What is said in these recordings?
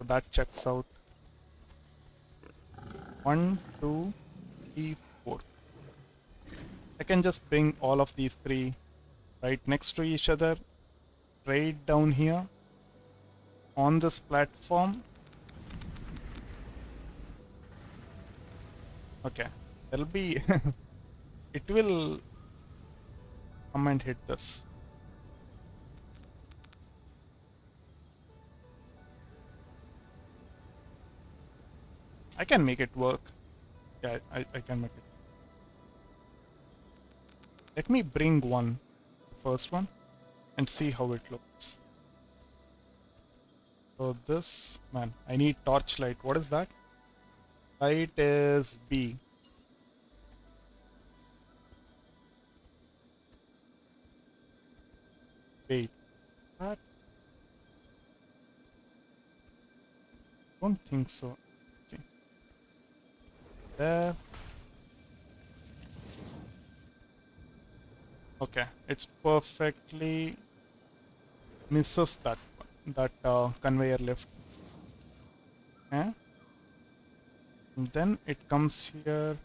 that checks out. 1, 2, 3, 4. I can just bring all of these three right next to each other, right down here on this platform. Okay, there'll be it will come and hit this. I can make it work. Yeah, I can make it. Let me bring one, the first one, and see how it looks. So this, man, I need torchlight. What is that? Light is B. Wait, that? Don't think so. Let's see. There. Okay, it's perfectly misses that conveyor lift. Okay. And then it comes here.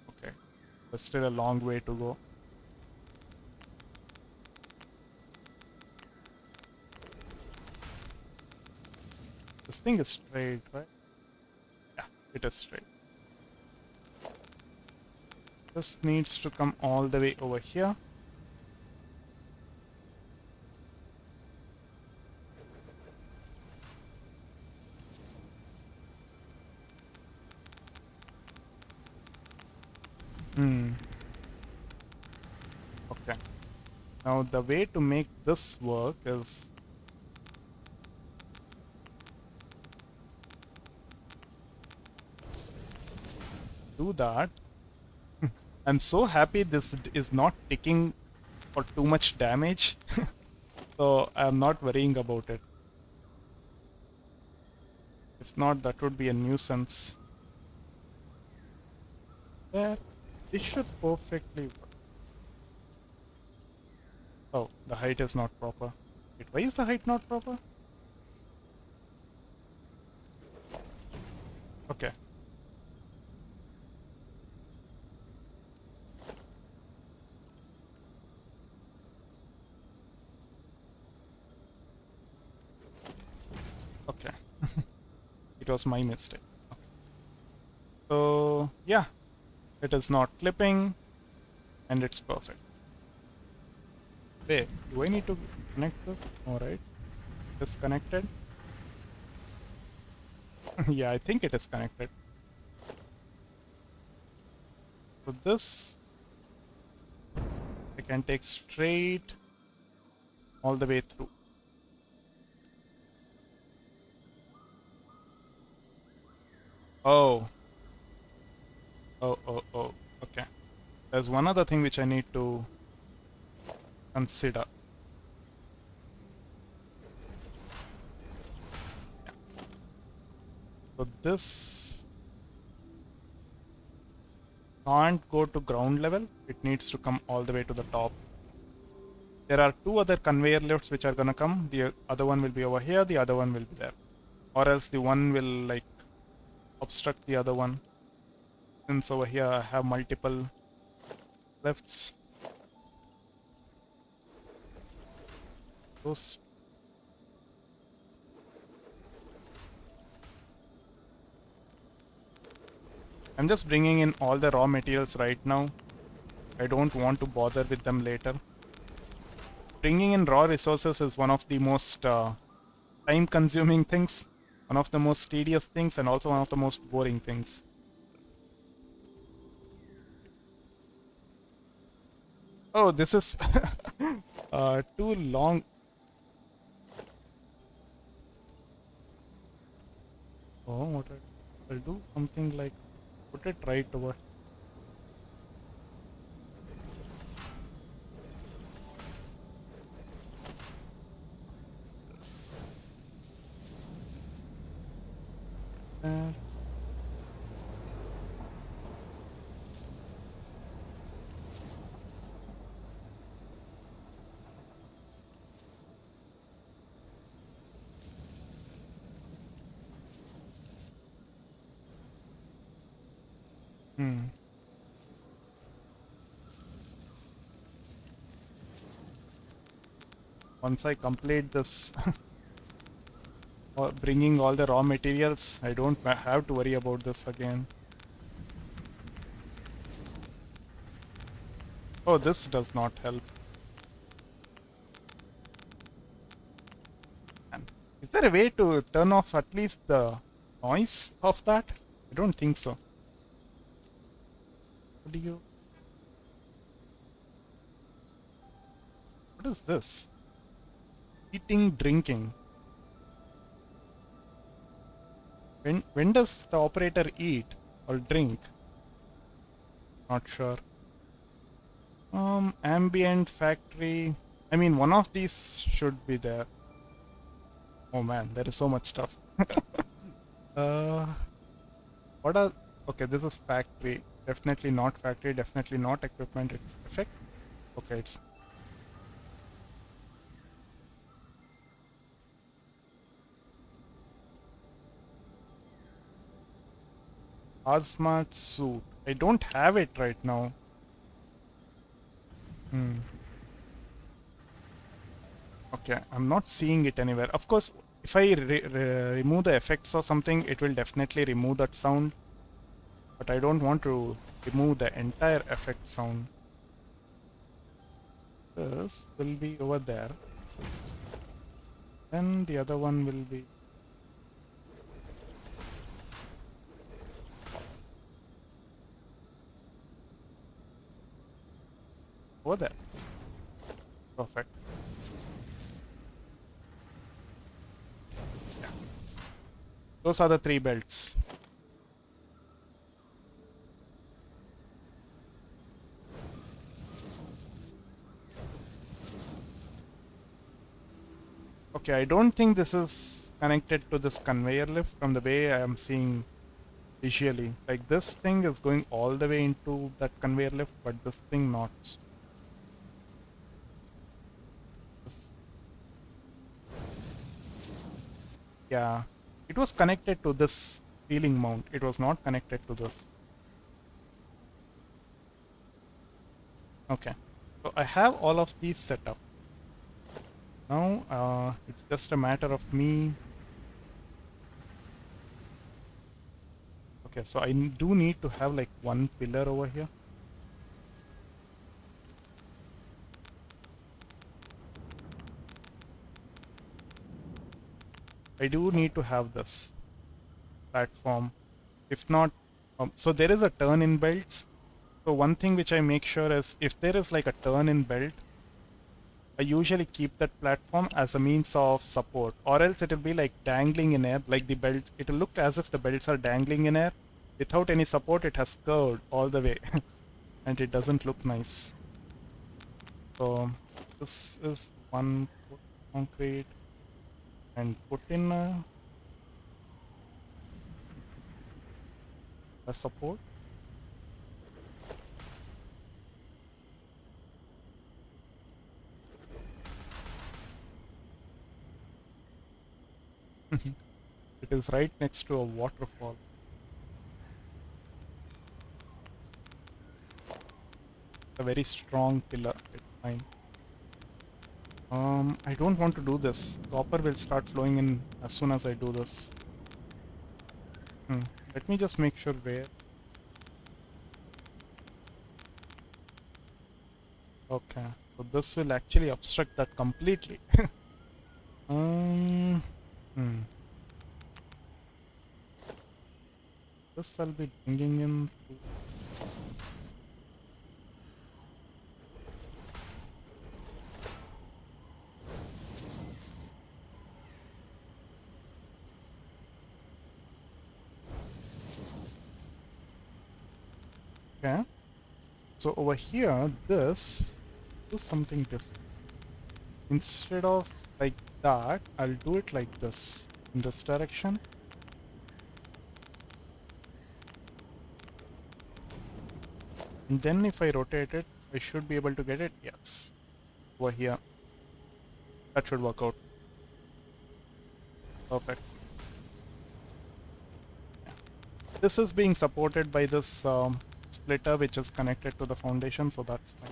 Okay, there's still a long way to go. This thing is straight, right? Yeah, it is straight. This needs to come all the way over here. Okay. Now the way to make this work is do that. I'm so happy this is not ticking for too much damage. So I'm not worrying about it. If not, that would be a nuisance. There. This should perfectly work. Oh, the height is not proper. Wait, why is the height not proper? Okay. Okay. It was my mistake. Okay. So, yeah. It is not clipping. And it's perfect. Wait, do I need to connect this? Alright. It's connected. Yeah, I think it is connected. So this I can take straight all the way through. Oh. Oh. Okay. There's one other thing which I need to consider. Yeah. So this can't go to ground level. It needs to come all the way to the top. There are two other conveyor lifts which are gonna come. The other one will be over here, the other one will be there. Or else the one will like obstruct the other one. Since over here I have multiple lifts. Those. I'm just bringing in all the raw materials right now. I don't want to bother with them later. Bringing in raw resources is one of the most time consuming things, one of the most tedious things, and also one of the most boring things. Oh, this is too long. Oh, what I'll do something like put it right over. There. Hmm. Once I complete this, bringing all the raw materials, I don't have to worry about this again. Oh, this does not help. And is there a way to turn off at least the noise of that? I don't think so. What do you? What is this? Eating, drinking. When does the operator eat or drink? Not sure. Ambient, factory. I mean, one of these should be there. Oh man, there is so much stuff. uh, what are? Okay, this is factory. Definitely not factory. Definitely not equipment. It's effect. Okay, it's hazmat suit. I don't have it right now. Hmm. Okay, I'm not seeing it anywhere. Of course, if I remove the effects or something, it will definitely remove that sound. But I don't want to remove the entire effect sound. This will be over there. Then the other one will be over there. Perfect. Yeah. Those are the three belts. Okay, I don't think this is connected to this conveyor lift from the way I am seeing visually. Like this thing is going all the way into that conveyor lift, but this thing not. This, yeah, it was connected to this ceiling mount. It was not connected to this. Okay, so I have all of these set up. Now it's just a matter of me. Okay, so I do need to have like one pillar over here. I do need to have this platform. If not, so there is a turn in belts. So one thing which I make sure is if there is like a turn in belt, I usually keep that platform as a means of support, or else it will be like dangling in air, like the belt. It will look as if the belts are dangling in air. Without any support, it has curved all the way, and it doesn't look nice. So this is one concrete and put in a support. It is right next to a waterfall. A very strong pillar. It's fine. I don't want to do this. Copper will start flowing in as soon as I do this. Hmm. Let me just make sure where. Okay. So this will actually obstruct that completely. um. Hmm. This I'll be bringing in. Okay. So over here, this do something different. Instead of like that, I'll do it like this in this direction. And then if I rotate it, I should be able to get it. Yes. Over here. That should work out. Perfect. Yeah. This is being supported by this splitter which is connected to the foundation, so that's fine.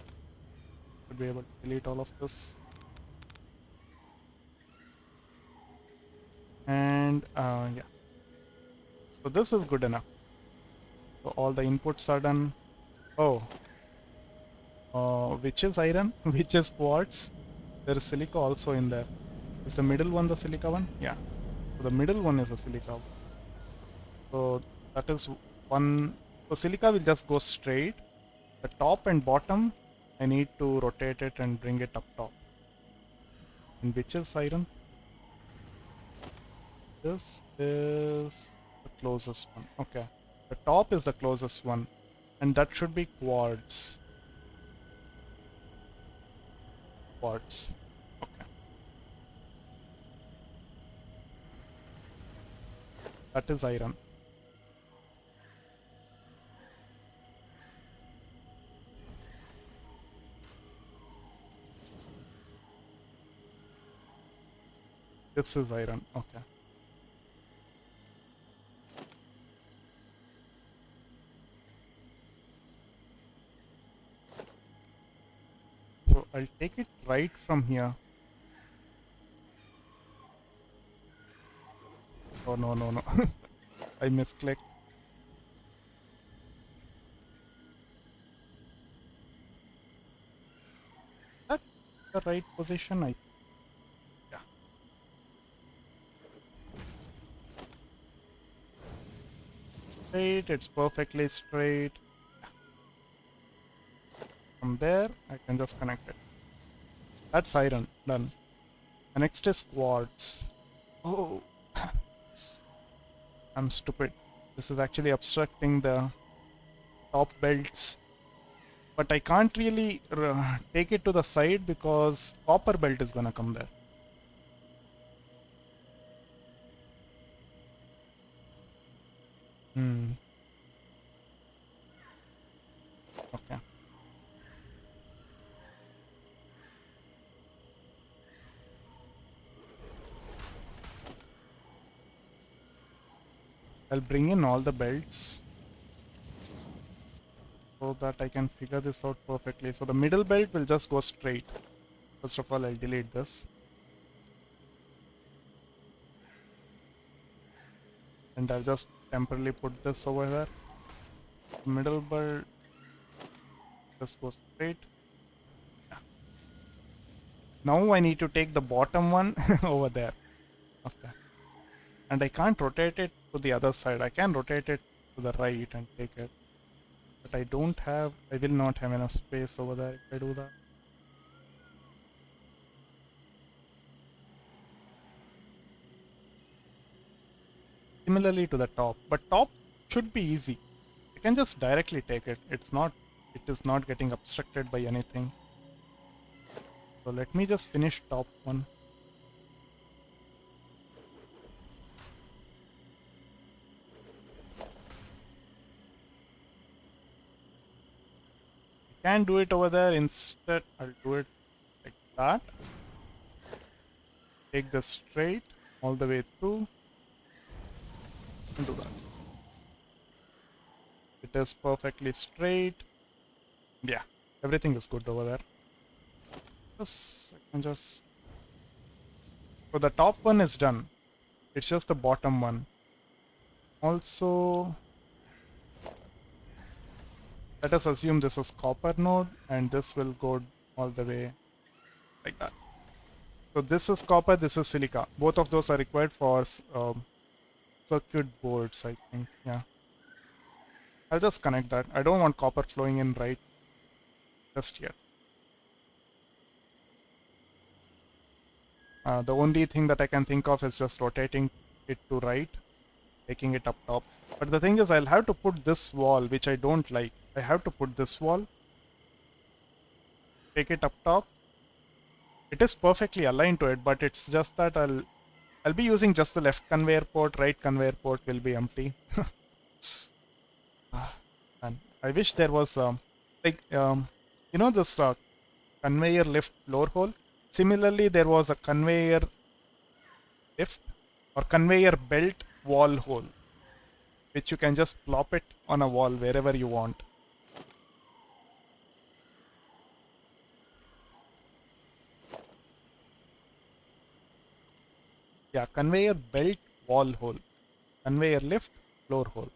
Should be able to delete all of this. And yeah, so this is good enough. So all the inputs are done. Oh, which is iron? Which is quartz? There is silica also in there. Is the middle one the silica one? Yeah. So the middle one is a silica. So that is one. So silica will just go straight. The top and bottom, I need to rotate it and bring it up top. And which is iron? This is the closest one. Okay. The top is the closest one. And that should be quartz. Quartz. Okay. That is iron. This is iron. Okay. So I'll take it right from here. Oh no, no, no. I misclicked. That's the right position. Yeah. Straight, it's perfectly straight. From there, I can just connect it. That's iron. Done. The next is quartz. Oh, I'm stupid. This is actually obstructing the top belts. But I can't really take it to the side because copper belt is gonna come there. Hmm. Okay. I'll bring in all the belts so that I can figure this out perfectly. So the middle belt will just go straight. First of all, I'll delete this. And I'll just temporarily put this over there. Middle belt just go straight. Yeah. Now I need to take the bottom one over there. Okay. And I can't rotate it to the other side. I can rotate it to the right and take it. But I will not have enough space over there if I do that. Similarly to the top, but top should be easy. I can just directly take it. It is not getting obstructed by anything. So let me just finish top one. I can do it over there. Instead, I'll do it like that. Take this straight all the way through and do that. It is perfectly straight. Yeah, everything is good over there. Yes, I can just... So the top one is done. It's just the bottom one. Also, let us assume this is copper node and this will go all the way like that. So this is copper, this is silica. Both of those are required for circuit boards, I think. Yeah. I'll just connect that. I don't want copper flowing in right just yet. The only thing that I can think of is just rotating it to right, taking it up top. But the thing is, I'll have to put this wall, which I don't like. I have to put this wall, take it up top. It is perfectly aligned to it, but it's just that I'll be using just the left conveyor port, right conveyor port will be empty. And I wish there was like this conveyor lift floor hole. Similarly, there was a conveyor lift or conveyor belt wall hole. which you can just plop it on a wall wherever you want. Yeah, conveyor belt wall hole, conveyor lift floor hole.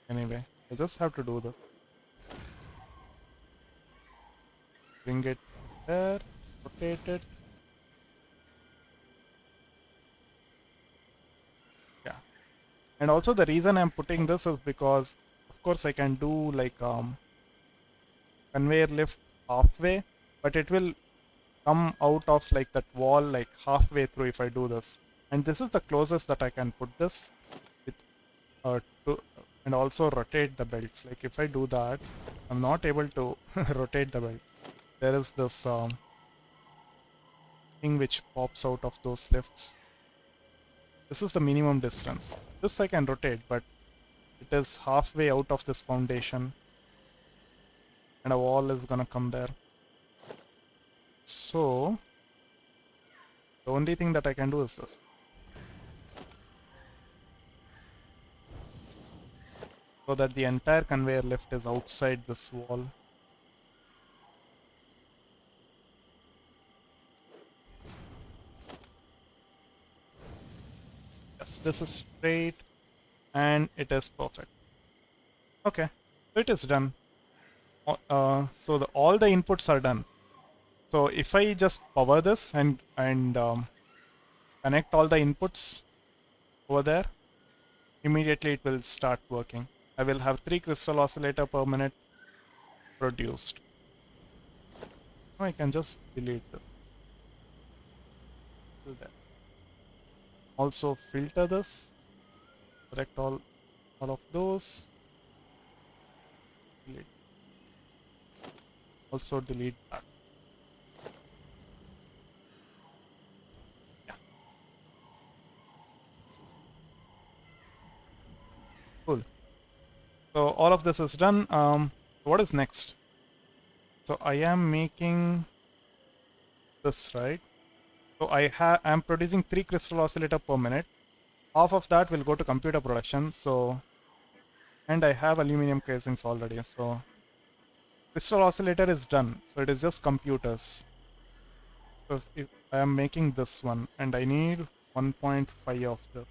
Anyway, I just have to do this. Bring it there, rotate it. Yeah. And also the reason I'm putting this is because of course I can do like conveyor lift halfway, but it will come out of like that wall like halfway through if I do this. And this is the closest that I can put this with, to, and also rotate the belts. Like if I do that, I'm not able to rotate the belt. There is this thing which pops out of those lifts. This is the minimum distance. This I can rotate, but it is halfway out of this foundation and a wall is gonna come there. So the only thing that I can do is this. So that the entire conveyor lift is outside this wall. Yes, this is straight and it is perfect. Okay, so it is done. So all the inputs are done. So if I just power this and connect all the inputs over there, immediately it will start working. I will have 3 crystal oscillator per minute produced. Now I can just delete this. Also filter this, select all of those, delete. Also delete that. Yeah, cool. So all of this is done. What is next? So I am making this, right? So I'm producing 3 crystal oscillator per minute. Half of that will go to computer production. So, and I have aluminum casings already. So crystal oscillator is done. So it is just computers. So if I am making this one and I need 1.5 of the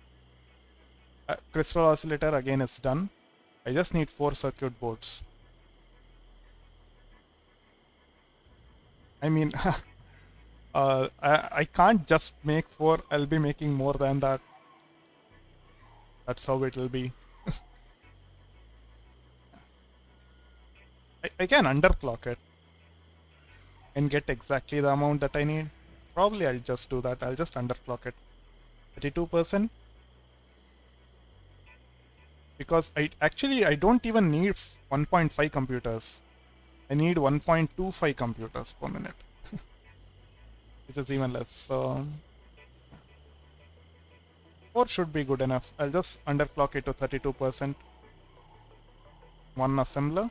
crystal oscillator again is done. I just need 4 circuit boards. I mean, I can't just make 4. I'll be making more than that. That's how it will be. I can underclock it and get exactly the amount that I need. Probably I'll just do that. I'll just underclock it. 32%. Because I don't even need 1.5 computers. I need 1.25 computers per minute. Which is even less. So 4 should be good enough. I'll just underclock it to 32%. One assembler.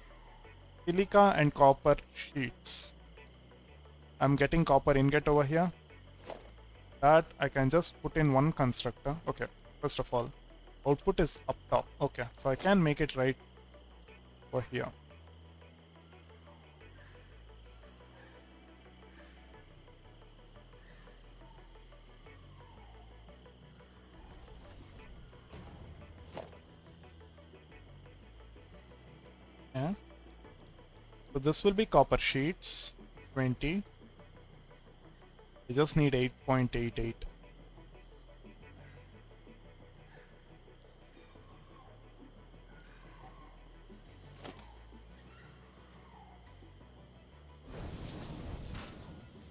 Silica and copper sheets. I'm getting copper ingot over here. That I can just put in one constructor. Okay, first of all, output is up top. Okay, so I can make it right over here. Yeah. So this will be copper sheets, 20. I just need 8.88.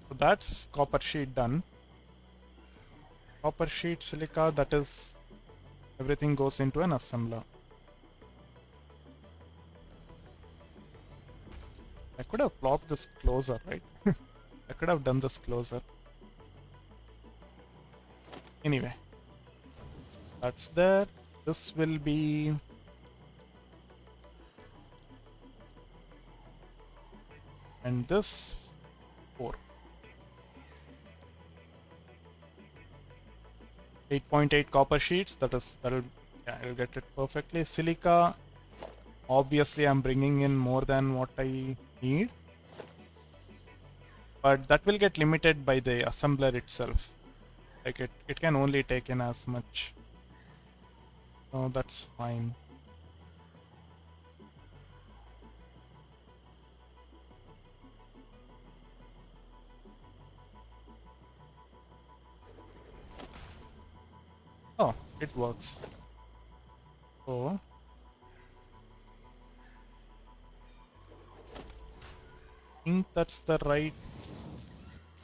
So that's copper sheet done. Copper sheet silica, that is everything goes into an assembler. I could have plopped this closer, right? I could have done this closer. Anyway, that's there. This will be and this 4. 8.8 copper sheets. That'll yeah, I'll get it perfectly. Silica, obviously I'm bringing in more than what I need, but that will get limited by the assembler itself. Like it can only take in as much. So that's fine. Oh, it works. So I think that's the right.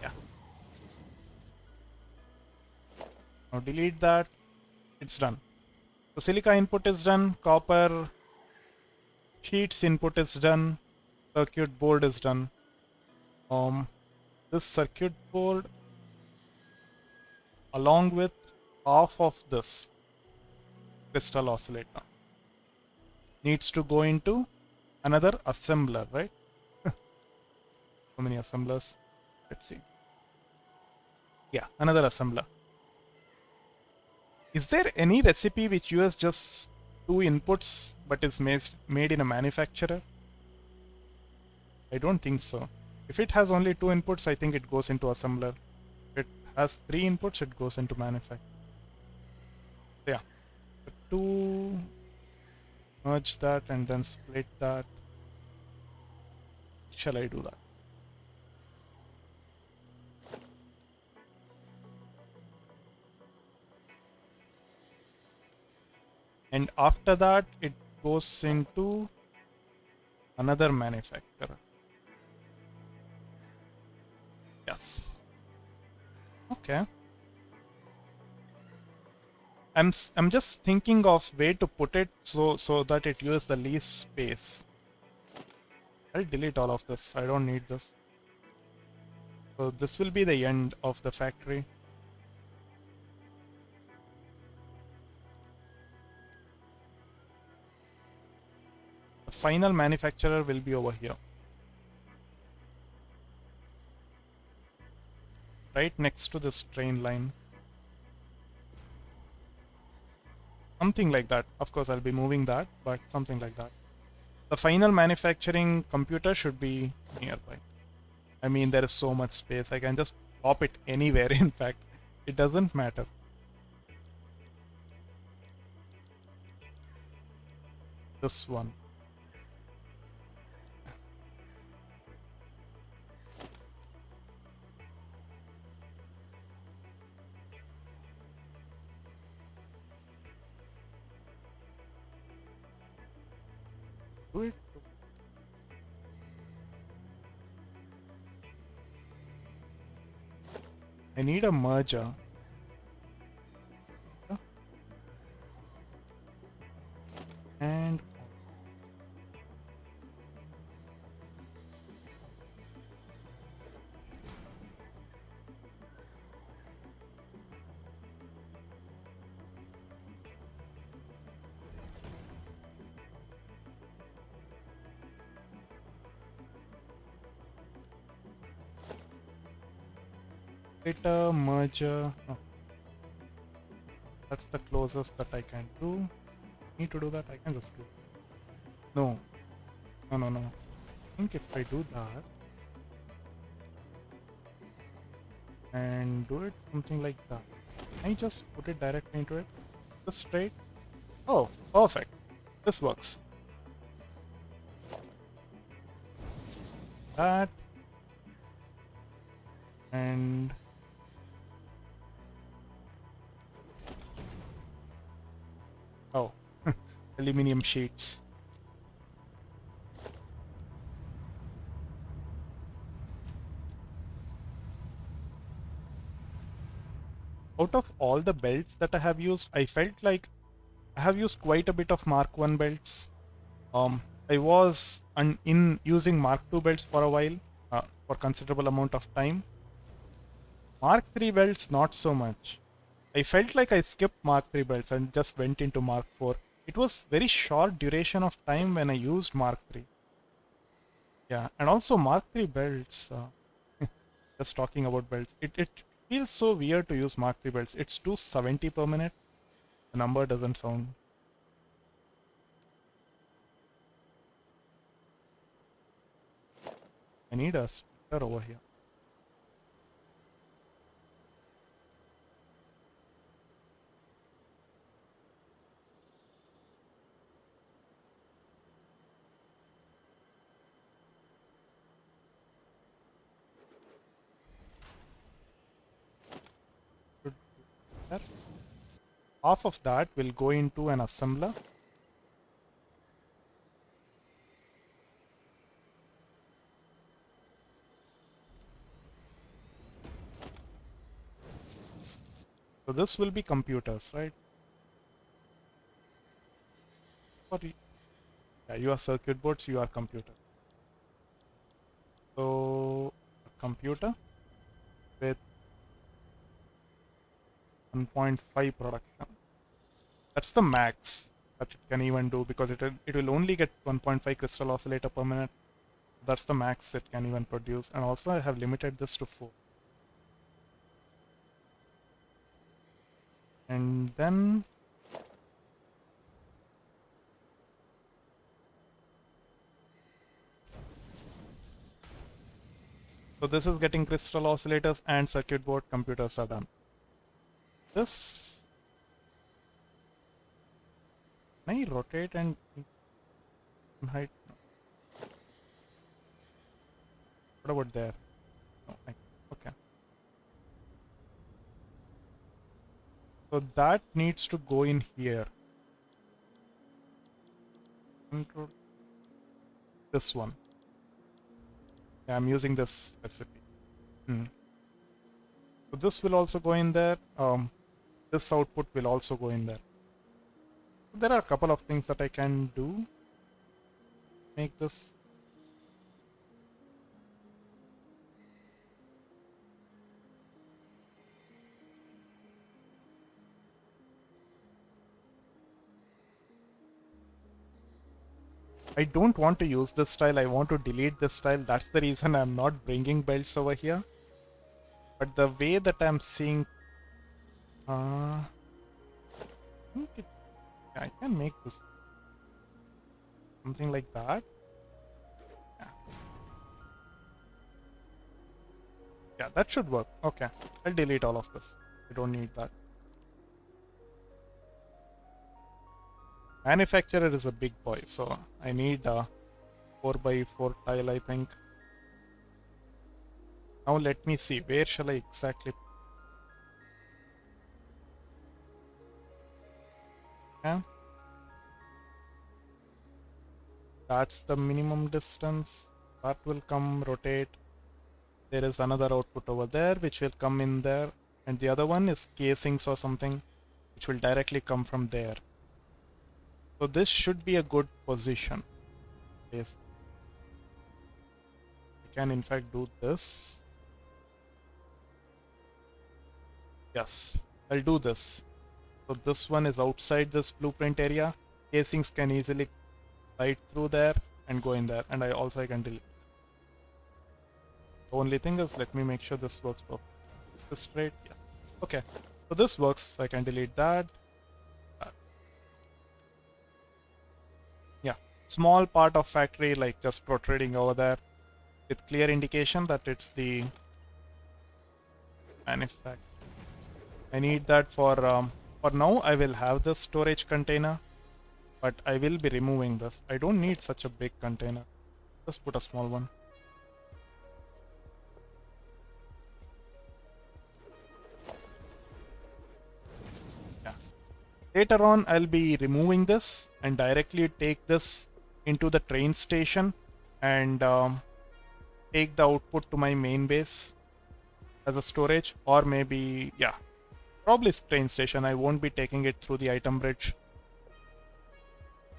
Yeah. Now delete that. It's done. So silica input is done. Copper sheets input is done. Circuit board is done. This circuit board along with half of this crystal oscillator needs to go into another assembler, right? How many assemblers? Let's see. Yeah, another assembler. Is there any recipe which uses just two inputs but is made in a manufacturer? I don't think so. If it has only two inputs, I think it goes into assembler. If it has three inputs, it goes into manufacturer. So yeah, the two, merge that and then split that. Shall I do that? And after that, it goes into another manufacturer. Yes. Okay. I'm just thinking of way to put it so that it uses the least space. I'll delete all of this. I don't need this. So this will be the end of the factory. The final manufacturer will be over here. Right next to this train line. Something like that. Of course, I'll be moving that, but something like that. The final manufacturing computer should be nearby. I mean, there is so much space. I can just pop it anywhere, in fact. It doesn't matter. This one. Do it. I need a merger. And data merger. Oh, that's the closest that I can do. Need to do that. I can just do. No, no. I think if I do that and do it something like that, I just put it directly into it. Just straight. Oh, perfect. This works. That and oh, aluminum sheets. Out of all the belts that I have used, I felt like I have used quite a bit of Mark 1 belts. I was in using Mark 2 belts for a while, for considerable amount of time. Mark 3 belts, not so much. I felt like I skipped Mark 3 belts and just went into Mark 4. It was very short duration of time when I used Mark 3. Yeah, and also Mark 3 belts. Just talking about belts, it Feels so weird to use Mark 3 belts. It's 270 per minute. The number doesn't sound. I need a splitter over here. Should be there. Half of that will go into an assembler. So this will be computers, right? Or yeah, you are circuit boards, you are computer. So a computer with 1.5 production. That's the max that it can even do because it will only get 1.5 crystal oscillator per minute. That's the max it can even produce. And also I have limited this to 4. And then so this is getting crystal oscillators and circuit board. Computers are done. This, can I rotate and height? No. What about there? No, okay. So that needs to go in here. Control this one. Yeah, I'm using this recipe. So this will also go in there. This output will also go in there. So there are a couple of things that I can do. Make this. I don't want to use this style. I want to delete this style. That's the reason I'm not bringing belts over here. But the way that I'm seeing, I think I can make this something like that. Yeah. Yeah, that should work. Okay, I'll delete all of this. I don't need that. Manufacturer is a big boy, so I need a 4x4 tile, I think. Now let me see, where shall I exactly? Yeah. That's the minimum distance. That will come, rotate. There is another output over there which will come in there. And the other one is casings or something which will directly come from there. So this should be a good position. Yes. I can in fact do this. Yes, I'll do this. So this one is outside this blueprint area. Casings can easily slide through there and go in there. And I can delete. The only thing is, let me make sure this works perfectly. This straight, yes. Okay, so this works. So I can delete that. Yeah, small part of factory like just protruding over there with clear indication that it's the manufacturer. I need that for now. I will have this storage container, but I will be removing this. I don't need such a big container. Just put a small one. Yeah. Later on, I'll be removing this and directly take this into the train station and take the output to my main base as a storage, or maybe, yeah, probably train station. I won't be taking it through the item bridge.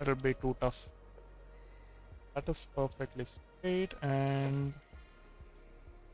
It'll be too tough. That is perfectly straight, and